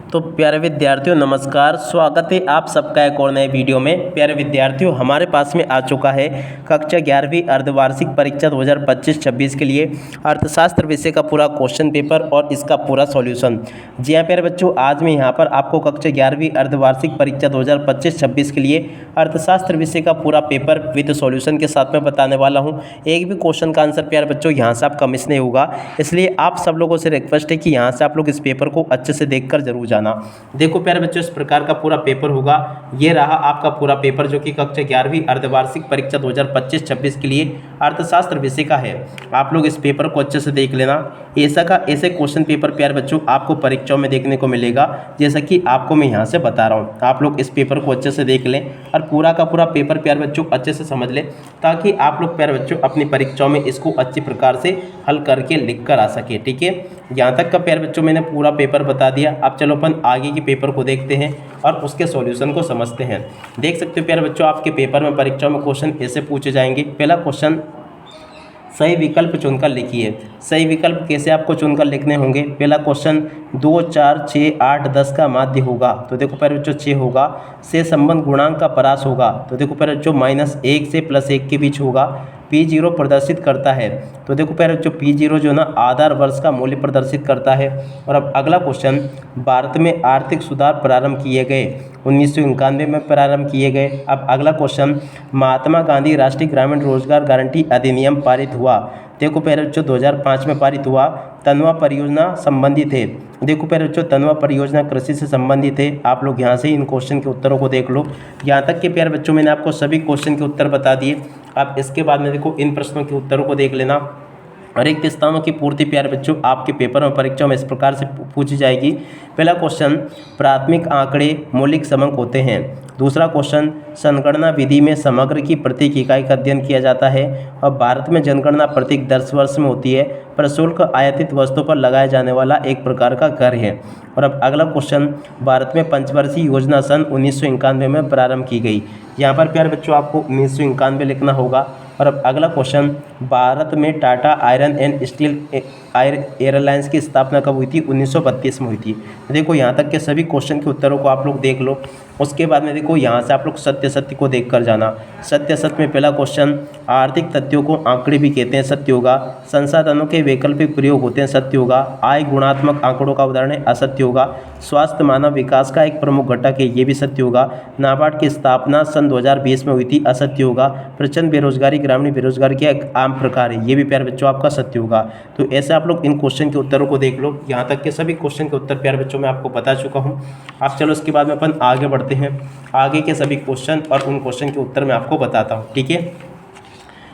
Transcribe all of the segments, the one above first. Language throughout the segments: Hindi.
तो प्यारे विद्यार्थियों नमस्कार, स्वागत है आप सबका एक और नए वीडियो में। प्यारे विद्यार्थियों, हमारे पास में आ चुका है कक्षा 11वीं अर्धवार्षिक परीक्षा 2025-26 के लिए अर्थशास्त्र विषय का पूरा क्वेश्चन पेपर और इसका पूरा सॉल्यूशन। जी हाँ प्यारे बच्चों, आज मैं यहाँ पर आपको कक्षा 11वीं अर्धवार्षिक परीक्षा 2025-26 के लिए अर्थशास्त्र विषय का पूरा पेपर विद सॉल्यूशन के साथ में बताने वाला हूँ। एक भी क्वेश्चन का आंसर प्यारे बच्चों यहाँ से आपका मिस नहीं होगा, इसलिए आप सब लोगों से रिक्वेस्ट है कि यहाँ से आप लोग इस पेपर को अच्छे से देखकर जरूर जाना। देखो प्यारे बच्चों, इस प्रकार का पूरा पेपर होगा। ये रहा आपका पूरा पेपर जो कि कक्षा 11वीं अर्धवार्षिक परीक्षा 2025-26 के लिए अर्थशास्त्र विषय का है। आप लोग इस पेपर को अच्छे से देख लेना। ऐसे क्वेश्चन पेपर प्यारे बच्चों आपको परीक्षाओं में देखने को मिलेगा, जैसा कि आपको मैं यहाँ से बता रहा हूँ। आप लोग इस पेपर को अच्छे से देख लें और पूरा का पूरा पेपर प्यारे बच्चों अच्छे से समझ लें, ताकि आप लोग प्यारे बच्चों अपनी परीक्षाओं में इसको अच्छी प्रकार से हल करके लिख कर आ सके। ठीक है, यहाँ तक का प्यारे बच्चों मैंने पूरा पेपर बता दिया। अब चलो अपन आगे के पेपर को देखते हैं और उसके सॉल्यूशन को समझते हैं। देख सकते हो प्यारे बच्चों, आपके पेपर में परीक्षाओं में क्वेश्चन ऐसे पूछे जाएंगे। पहला क्वेश्चन, सही विकल्प चुनकर लिखिए। सही विकल्प कैसे आपको चुनकर लिखने होंगे? पहला क्वेश्चन 2, 4, 6, 8, 10 का माध्य होगा, तो देखो प्यारे बच्चों 6 होगा। से संबंध गुणांक का परास होगा, तो देखो प्यारे बच्चों -1 से +1 के बीच होगा। P0 प्रदर्शित करता है, तो देखो प्यारे बच्चों P0 जो ना आधार वर्ष का मूल्य प्रदर्शित करता है। और अब अगला क्वेश्चन, भारत में आर्थिक सुधार प्रारंभ किए गए 1991 में प्रारंभ किए गए। अब अगला क्वेश्चन, महात्मा गांधी राष्ट्रीय ग्रामीण रोजगार गारंटी अधिनियम पारित हुआ, देखो प्यारे बच्चों 2005 में पारित हुआ। तनवा परियोजना संबंधित है, देखो प्यारे बच्चों तनवा परियोजना कृषि से संबंधित है। आप लोग यहाँ से इन क्वेश्चन के उत्तरों को देख लो। यहाँ तक के प्यारे बच्चों मैंने आपको सभी क्वेश्चन के उत्तर बता दिए। अब इसके बाद में देखो इन प्रश्नों के उत्तरों को देख लेना। रिक्त स्थानों की पूर्ति प्यारे बच्चों आपके पेपर में परीक्षा में इस प्रकार से पूछी जाएगी। पहला क्वेश्चन, प्राथमिक आंकड़े मौलिक समंक होते हैं। दूसरा क्वेश्चन, जनगणना विधि में समग्र की प्रत्येक इकाई का अध्ययन किया जाता है और भारत में जनगणना प्रत्येक 10 वर्ष में होती है। प्रशुल्क आयातित वस्तुओं पर लगाया जाने वाला एक प्रकार का कर है। और अब अगला क्वेश्चन, भारत में पंचवर्षीय योजना सन 1991 में प्रारंभ की गई। यहाँ पर प्यारे बच्चों आपको 1991 लिखना होगा। और अब अगला क्वेश्चन, भारत में Tata iron and steel airlines की स्थापना कब हुई थी? 1932 में हुई थी। देखो यहाँ तक के सभी क्वेश्चन के उत्तरों को आप लोग देख लो। उसके बाद में देखो यहाँ से आप लोग सत्य सत्य को देख कर जाना। सत्य सत्य में पहला क्वेश्चन, आर्थिक तथ्यों को आंकड़े भी कहते हैं, सत्य होगा। संसाधनों के वैकल्पिक प्रयोग होते हैं, सत्य होगा। आय गुणात्मक आंकड़ों का उदाहरण है, असत्य होगा। स्वास्थ्य मानव विकास का एक प्रमुख घटक है, ये भी सत्य होगा। नाबार्ड की स्थापना सन 2020 में हुई थी, असत्य होगा। प्रचंड बेरोजगारी ग्रामीण बेरोजगारी का एक आम प्रकार है, ये भी प्यारे बच्चों आपका सत्य होगा। तो ऐसे आप लोग इन क्वेश्चन के उत्तरों को देख लो। यहाँ तक के सभी क्वेश्चन के उत्तर प्यारे बच्चों मैं आपको बता चुका हूँ। अब चलो इसके बाद में अपन आगे बढ़ते हैं। आगे के सभी क्वेश्चन और उन क्वेश्चन के उत्तर मैं आपको बताता हूँ। ठीक है,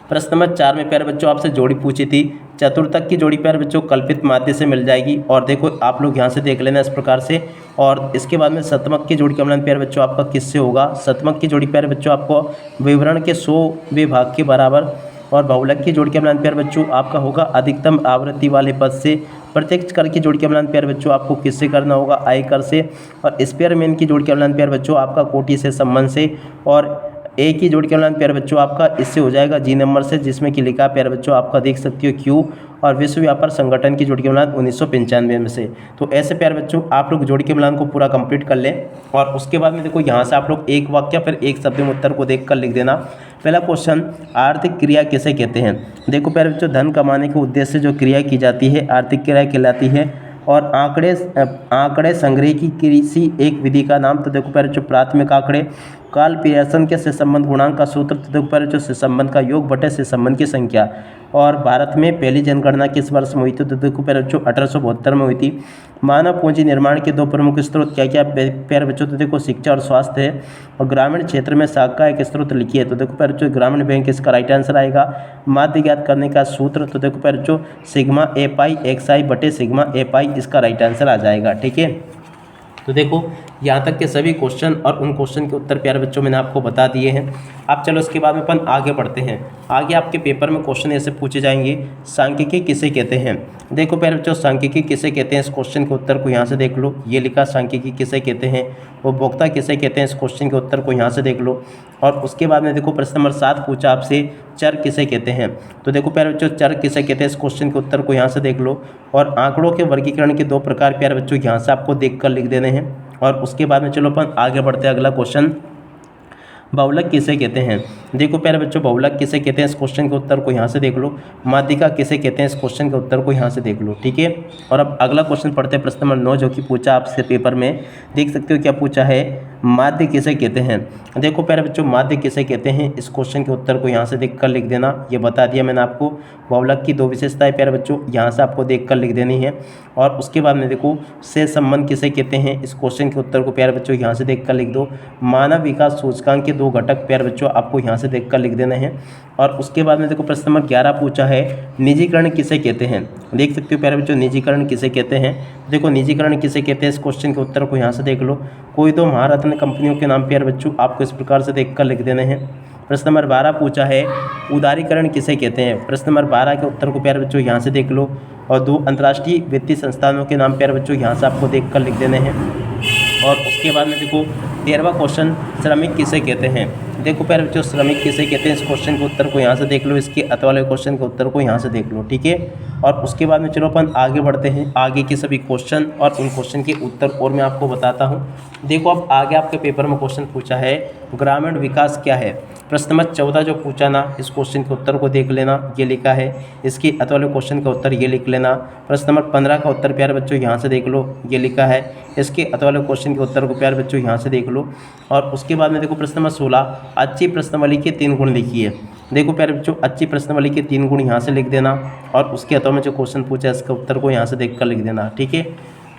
प्रश्न नंबर 4 में प्यारे बच्चों आपसे जोड़ी पूछी थी। चतुर्थक की जोड़ी प्यारे बच्चों कल्पित माध्य से मिल जाएगी। और देखो आप लोग यहाँ से देख लेना इस प्रकार से। और इसके बाद में शतमक की जोड़ी का मिलान प्यारे बच्चों आपका किससे होगा? शतमक की जोड़ी प्यारे बच्चों आपको विवरण के 100वें भाग के बराबर। और बहुलक की जोड़ी का मिलान प्यारे बच्चों आपका होगा अधिकतम आवृत्ति वाले पद से। प्रत्यक्ष कर की जोड़ी का मिलान प्यारे बच्चों आपको किससे करना होगा? आयकर से। और स्पेयरमैन की जोड़ी का मिलान प्यारे बच्चों आपका कोटि से संबंध से। और एक ही जोड़ी का मिलान प्यारे बच्चों आपका इससे हो जाएगा जी नंबर से, जिसमें कि लिखा प्यारे बच्चों आपका देख सकते हो क्यू। और विश्व व्यापार संगठन की जोड़ी के मिलान 1995 में से। तो ऐसे प्यारे बच्चों आप लोग जोड़ी के मिलान को पूरा कंप्लीट कर लें। और उसके बाद में देखो यहाँ से आप लोग एक वाक्य फिर एक शब्द में उत्तर को देख कर लिख देना। पहला क्वेश्चन, आर्थिक क्रिया किसे कहते हैं? देखो प्यारे बच्चों, धन कमाने के उद्देश्य से जो क्रिया की जाती है आर्थिक क्रिया कहलाती है। और आंकड़े संग्रह की किसी एक विधि का नाम, तो देखो प्यारे बच्चों प्राथमिक आंकड़े। काल पीयर्सन के सहसंबंध गुणांक का सूत्र, तो देखो प्यारे बच्चों सहसंबंध का योग बटे सहसंबंध की संख्या। और भारत में पहली जनगणना किस वर्ष में हुई थी? तो देखो प्यारे बच्चों 1872 में हुई थी। मानव पूंजी निर्माण के 2 प्रमुख स्रोत क्या क्या प्यारे बच्चों? तो देखो शिक्षा और स्वास्थ्य है। और ग्रामीण क्षेत्र में साख का एक स्रोत लिखिए, तो देखो प्यारे बच्चों ग्रामीण बैंक इसका राइट आंसर आएगा। माध्य ज्ञात करने का सूत्र, तो देखो प्यारे बच्चों सिग्मा ए पाई XI बटे सिग्मा ए पाई इसका राइट आंसर आ जाएगा। ठीक है, तो देखो यहाँ तक के सभी क्वेश्चन और उन क्वेश्चन के उत्तर प्यारे बच्चों मैंने आपको बता दिए हैं। अब चलो इसके बाद में अपन आगे बढ़ते हैं। आगे आपके पेपर में क्वेश्चन ऐसे पूछे जाएंगे, सांख्यिकी किसे कहते हैं। देखो प्यारे बच्चों, सांख्यिकी किसे कहते हैं, इस क्वेश्चन के उत्तर को यहाँ से देख लो। ये लिखा सांख्यिकी किसे कहते हैं, उपभोक्ता किसे कहते हैं, इस क्वेश्चन के उत्तर को यहाँ से देख लो। और उसके बाद में देखो प्रश्न नंबर 7 पूछा आपसे, चर किसे कहते हैं। तो देखो प्यारे बच्चों, चर किसे कहते हैं, इस क्वेश्चन के उत्तर को यहाँ से देख लो। और आंकड़ों के वर्गीकरण के 2 प्रकार प्यारे बच्चों यहाँ से आपको देख कर लिख देने हैं। और उसके बाद में चलो अपन आगे बढ़ते हैं। अगला क्वेश्चन, बहुलक किसे कहते हैं। देखो प्यारे बच्चों, बहुलक किसे कहते हैं, इस क्वेश्चन के उत्तर को यहाँ से देख लो। माध्यिका किसे कहते हैं, इस क्वेश्चन के उत्तर को यहाँ से देख लो। ठीक है। और अब अगला क्वेश्चन पढ़ते हैं, प्रश्न नंबर 9 जो कि पूछा आपसे पेपर में, देख सकते हो क्या पूछा है, माध्य किसे कहते हैं। देखो प्यारे बच्चों, माध्य किसे कहते हैं, इस क्वेश्चन के उत्तर को यहाँ से देख कर लिख देना। ये बता दिया मैंने आपको। बहुलक की 2 विशेषताएं प्यारे बच्चों यहाँ से आपको देख कर लिख देनी है। और उसके बाद में देखो से संबंध किसे कहते हैं, इस क्वेश्चन के उत्तर को प्यारे बच्चों यहाँ से देख कर लिख दो। मानव विकास सूचकांक के 2 घटक प्यारे बच्चों आपको यहाँ से देख कर लिख देने हैं। और उसके बाद में देखो प्रश्न नंबर 11 पूछा है, निजीकरण किसे कहते हैं। देख सकते हो प्यारे बच्चों, निजीकरण किसे कहते हैं। देखो निजीकरण किसे कहते हैं, इस क्वेश्चन के उत्तर को यहाँ से देख लो। कोई 2 महारत्न कंपनियों के नाम प्यारे बच्चों आपको इस प्रकार से देख कर लिख देने हैं। प्रश्न नंबर 12 पूछा है, उदारीकरण किसे कहते हैं। प्रश्न नंबर 12 के उत्तर को प्यारे बच्चों यहाँ से देख लो। और 2 अंतर्राष्ट्रीय वित्तीय संस्थानों के नाम प्यारे बच्चों यहाँ से आपको देख कर लिख देने हैं। और उसके बाद में देखो 13वां क्वेश्चन, श्रमिक किसे कहते हैं। देखो प्यारे बच्चों, श्रमिक किसे कहते हैं, इस क्वेश्चन के उत्तर को यहाँ से देख लो। इसके अत वाले क्वेश्चन के उत्तर को यहाँ से देख लो। ठीक है। और उसके बाद में चलो अपन आगे बढ़ते हैं। आगे के सभी क्वेश्चन और उन क्वेश्चन के उत्तर और मैं आपको बताता हूँ। देखो अब आगे आपके पेपर में क्वेश्चन पूछा है, ग्रामीण विकास क्या है। प्रश्न नंबर 14 जो पूछा ना, इस क्वेश्चन के उत्तर को देख लेना। ये लिखा है, इसके अत वाले क्वेश्चन का उत्तर ये लिख लेना। प्रश्न नंबर 15 का उत्तर प्यारे बच्चों यहाँ से देख लो। ये लिखा है, इसके अत वाले क्वेश्चन के उत्तर को प्यारे बच्चों यहाँ से देख लो। और उसके बाद में देखो प्रश्न नंबर 16, अच्छी प्रश्नावली के 3 गुण लिखिए। देखो प्यारे बच्चों, अच्छी प्रश्नावली के 3 गुण यहाँ से लिख देना। और उसके अतः में जो क्वेश्चन पूछा है इसका उत्तर को यहाँ से देख कर लिख देना। ठीक है।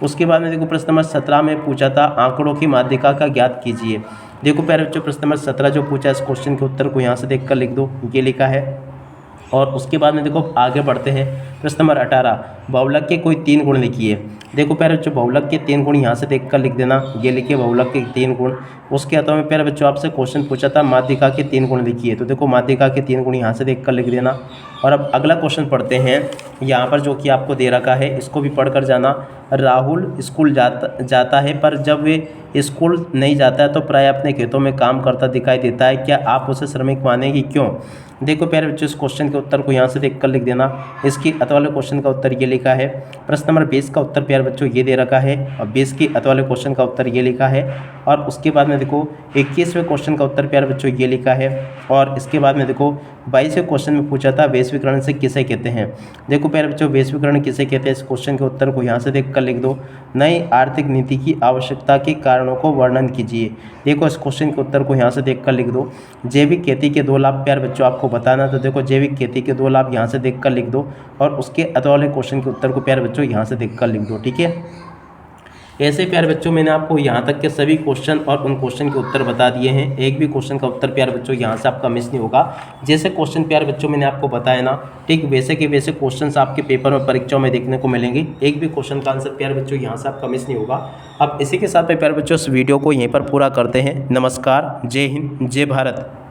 उसके बाद में देखो प्रश्न नंबर 17 में पूछा था, आंकड़ों की माध्यिका का ज्ञात कीजिए। देखो प्यारे बच्चों, प्रश्न नंबर 17 जो पूछा है इस क्वेश्चन के उत्तर को यहाँ से देख कर लिख दो। ये लिखा है। और उसके बाद में देखो आगे बढ़ते हैं। प्रश्न नंबर 18, बहुलक के कोई 3 गुण लिखिए। देखो प्यारे बच्चों, बहुलक के 3 गुण यहाँ से देख कर लिख देना। ये लिखिए बहुलक के 3 गुण। उसके अतः में प्यारे बच्चों आपसे क्वेश्चन पूछा था, माध्यिका के 3 गुण लिखिए। तो देखो माध्यिका के 3 गुण यहाँ से देख कर लिख देना। और अब अगला क्वेश्चन पढ़ते हैं यहाँ पर, जो कि आपको दे रखा है, इसको भी पढ़ कर जाना। राहुल स्कूल जाता है, पर जब वे स्कूल नहीं जाता है तो प्राय अपने खेतों में काम करता दिखाई देता है। क्या आप उसे श्रमिक मानेंगे, क्यों। देखो प्यारे बच्चों, इस क्वेश्चन के उत्तर को यहाँ से देख कर लिख देना। इसकी अत वाले क्वेश्चन का उत्तर ये लिखा है। प्रश्न नंबर 20 का उत्तर प्यारे बच्चों ये दे रखा है। और 20 की अत वाले क्वेश्चन का उत्तर ये लिखा है। और उसके बाद में देखो 21वें क्वेश्चन का उत्तर प्यारे बच्चों ये लिखा है। और इसके बाद में देखो 22वें क्वेश्चन में पूछा था, वैश्वीकरण से किसे कहते हैं। देखो प्यारे बच्चों, वैश्वीकरण किसे कहते हैं, इस क्वेश्चन के उत्तर को यहाँ से देख कर लिख दो। नई आर्थिक नीति की आवश्यकता के कारणों को वर्णन कीजिए। देखो इस क्वेश्चन के उत्तर को यहाँ से देख कर लिख दो। जैविक खेती के 2 लाभ प्यारे बच्चों आपको बताना। तो देखो जैविक खेती के 2 लाभ यहाँ से देख कर लिख दो। और उसके अत वाले क्वेश्चन के उत्तर को प्यारे बच्चों यहाँ से देख कर लिख दो। ठीक है। ऐसे प्यारे बच्चों मैंने आपको यहाँ तक के सभी क्वेश्चन और उन क्वेश्चन के उत्तर बता दिए हैं। एक भी क्वेश्चन का उत्तर प्यारे बच्चों यहाँ से आपका मिस नहीं होगा। जैसे क्वेश्चन प्यारे बच्चों मैंने आपको बताया ना, ठीक वैसे के वैसे क्वेश्चंस आपके पेपर में परीक्षाओं में देखने को मिलेंगे। एक भी क्वेश्चन का आंसर प्यारे बच्चों यहाँ से आपका मिस नहीं होगा। अब इसी के साथ में प्यारे बच्चों इस वीडियो को यहीं पर पूरा करते हैं। नमस्कार, जय हिंद, जय भारत।